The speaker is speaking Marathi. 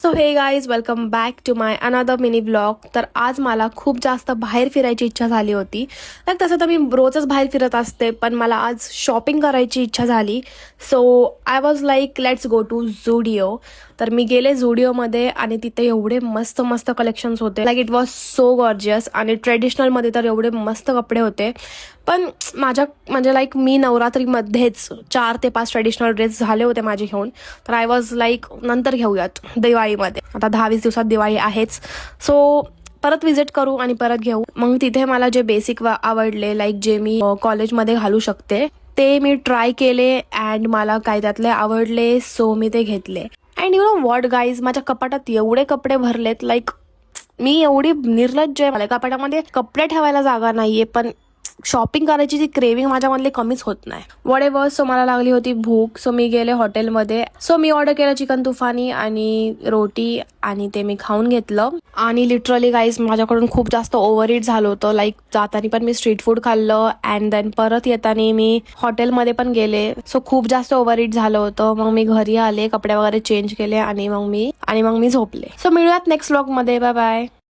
So hey guys welcome back to my another mini blog. तर आज मला खूप जास्त बाहेर फिरायची इच्छा झाली होती. तसं तर मी रोजच बाहेर फिरत असते, पण मला आज शॉपिंग करायची इच्छा झाली. So I was like let's go to Zudio. तर मी गेले झुडिओमध्ये आणि तिथे एवढे मस्त मस्त कलेक्शन्स होते. Like it was so gorgeous. आणि ट्रेडिशनलमध्ये तर एवढे मस्त कपडे होते. पण माझ्या म्हणजे लाईक मी नवरात्रीमध्येच 4 ते 5 ट्रेडिशनल ड्रेस झाले होते माझे घेऊन. तर आय वॉज लाईक नंतर घेऊयात दिवाळीमध्ये. आता 10-20 दिवसात दिवाळी आहेच. सो परत विजिट करू आणि परत घेऊ. मग तिथे मला जे बेसिक आवडले, लाईक जे मी कॉलेजमध्ये घालू शकते, ते मी ट्राय केले अँड मला काय त्यातले आवडले. सो मी ते घेतले. And you know what guys, माझ्या कपाटात एवढे कपडे भरलेत. लाईक मी एवढी निर्लज्ज आहे. मला कपाटामध्ये कपडे ठेवायला जागा नाहीये, पण शॉपिंग करायची ती क्रेविंग माझ्यामधली कमीच होत नाही. What ever. सो मला लागली होती भूक. सो मी गेले हॉटेलमध्ये. सो मी ऑर्डर केलं चिकन तुफानी आणि रोटी आणि ते मी खाऊन घेतलं. आणि लिटरली गाईज माझ्याकडून खूप जास्त ओव्हर इट झालं होतं. लाईक जाताना पण मी स्ट्रीट फूड खाल्लं अँड देन परत येताना मी हॉटेलमध्ये पण गेले. सो खूप जास्त ओव्हर इट झालं होतं. मग मी घरी आले, कपडे वगैरे चेंज केले आणि मग मी झोपले. सो मिळूयात नेक्स्ट व्लॉग मध्ये. Bye bye.